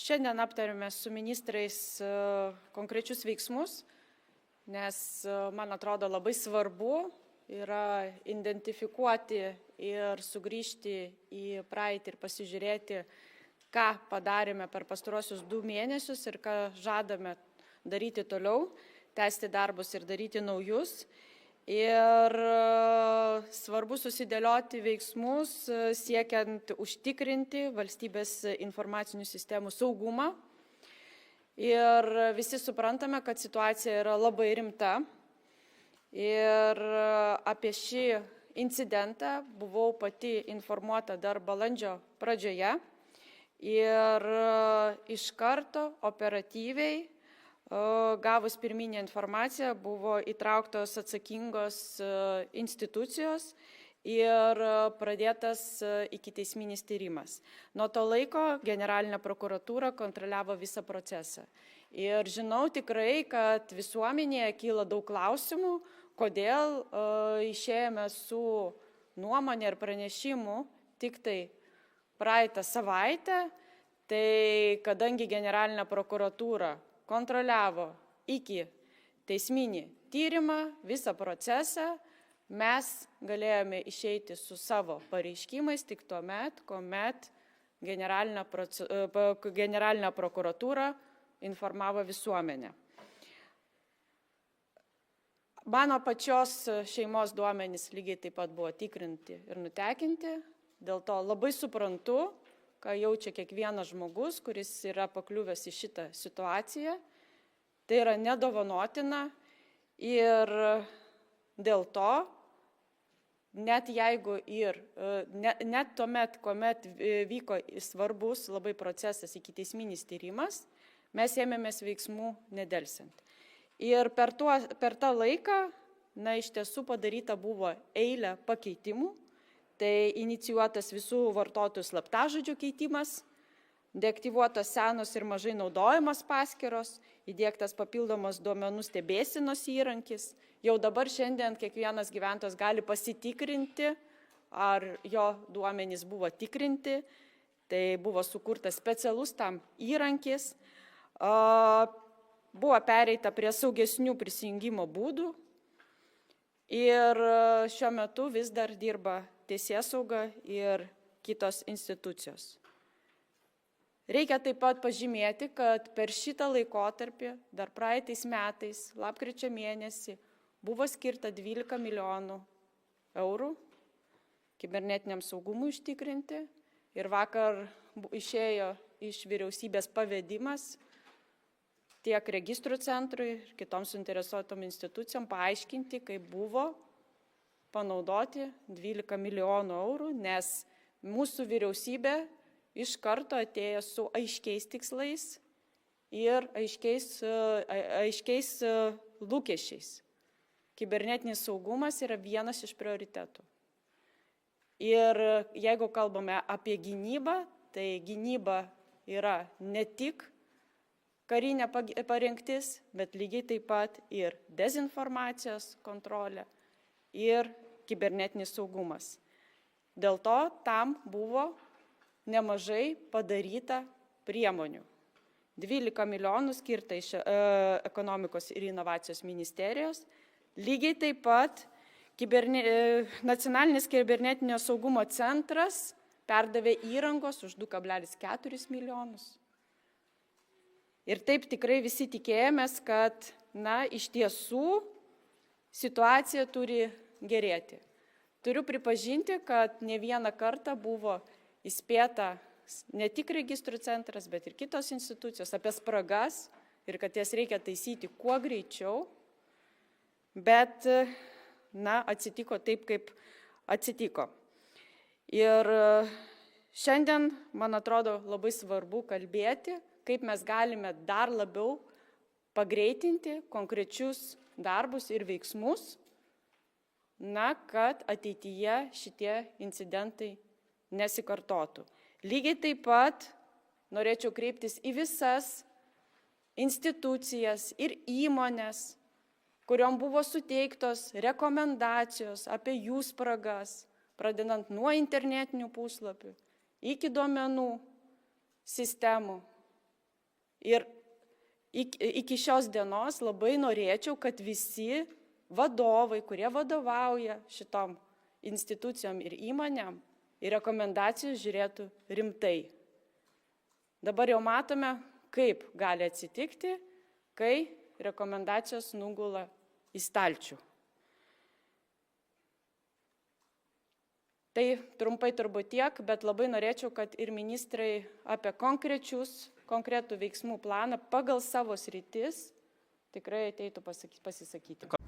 Šiandien aptarėme su ministrais konkrečius veiksmus, nes, man atrodo, labai svarbu yra identifikuoti ir sugrįžti į praeitį ir pasižiūrėti, ką padarėme per pastaruosius 2 mėnesius ir ką žadame daryti toliau, tęsti darbus ir daryti naujus. Ir svarbu susidėlioti veiksmus siekiant užtikrinti valstybės informacinių sistemų saugumą. Ir visi suprantame, kad situacija yra labai rimta. Ir apie šį incidentą buvau pati informuota dar balandžio pradžioje. Ir iš karto operatyviai, gavus pirminę informaciją, buvo įtrauktos atsakingos institucijos ir pradėtas ikiteisminis tyrimas. Nuo to laiko generalinė prokuratūra kontroliavo visą procesą. Ir žinau tikrai, kad visuomenėje kyla daug klausimų, kodėl išėjome su nuomonė ir pranešimu tik tai praeitą savaitę, tai kadangi generalinė prokuratūra kontroliavo iki teisminį tyrimą, visą procesą, mes galėjome išeiti su savo pareiškimais tik tuomet, kuomet generalinė prokuratūra informavo visuomenę. Mano pačios šeimos duomenys lygiai taip pat buvo tikrinti ir nutekinti, dėl to labai suprantu, ką jaučia kiekvienas žmogus, kuris yra pakliuvęs į šitą situaciją. Tai yra nedovanotina ir dėl to, net tuomet, kuomet vyko svarbus labai procesas ikiteisminis tyrimas, mes ėmėmės veiksmų nedelsiant. Ir per tą laiką, iš tiesų padaryta buvo eilė pakeitimų. Tai inicijuotas visų vartotojų slaptažodžių keitimas, deaktyvuotos senos ir mažai naudojamas paskyros, įdiegtas papildomas duomenų stebėsenos įrankis. Jau dabar šiandien kiekvienas gyventojas gali pasitikrinti, ar jo duomenys buvo tikrinti. Tai buvo sukurtas specialus tam įrankis. Buvo pereita prie saugesnių prisijungimo būdų. Ir šiuo metu vis dar dirba teisėsauga ir kitos institucijos. Reikia taip pat pažymėti, kad per šitą laikotarpį, dar praeitais metais, lapkričio mėnesį, buvo skirta 12 milijonų eurų kibernetiniam saugumui užtikrinti. Ir vakar išėjo iš vyriausybės pavedimas tiek registrų centrui ir kitoms suinteresuotom institucijom paaiškinti, kaip buvo panaudoti 12 milijonų eurų, nes mūsų vyriausybė iš karto atėjo su aiškiais tikslais ir aiškiais lūkesčiais. Kibernetinis saugumas yra vienas iš prioritetų. Ir jeigu kalbame apie gynybą, tai gynyba yra ne tik karinė parengtis, bet lygiai taip pat ir dezinformacijos kontrolė ir kibernetinis saugumas. Dėl to tam buvo nemažai padaryta priemonių. 12 milijonų skirta iš ekonomikos ir inovacijos ministerijos. Lygiai taip pat Nacionalinis kibernetinio saugumo centras perdavė įrangos už 2,4 milijonus. Ir taip tikrai visi tikėjomės, kad, iš tiesų situacija turi gerėti. Turiu pripažinti, kad ne vieną kartą buvo įspėta ne tik registrų centras, bet ir kitos institucijos apie spragas ir kad jas reikia taisyti kuo greičiau. Bet, atsitiko taip, kaip atsitiko. Ir šiandien, man atrodo, labai svarbu kalbėti, kaip mes galime dar labiau pagreitinti konkrečius darbus ir veiksmus, kad ateityje šitie incidentai nesikartotų. Lygiai taip pat norėčiau kreiptis į visas institucijas ir įmonės, kuriom buvo suteiktos rekomendacijos apie jų spragas, pradedant nuo internetinių puslapių iki duomenų sistemų, Ir iki šios dienos labai norėčiau, kad visi vadovai, kurie vadovauja šitom institucijom ir įmonėm, į rekomendacijas žiūrėtų rimtai. Dabar jau matome, kaip gali atsitikti, kai rekomendacijos nugula į stalčių. Tai trumpai turbūt tiek, bet labai norėčiau, kad ir ministrai apie konkretų veiksmų planą pagal savo sritis tikrai ateitų pasisakyti.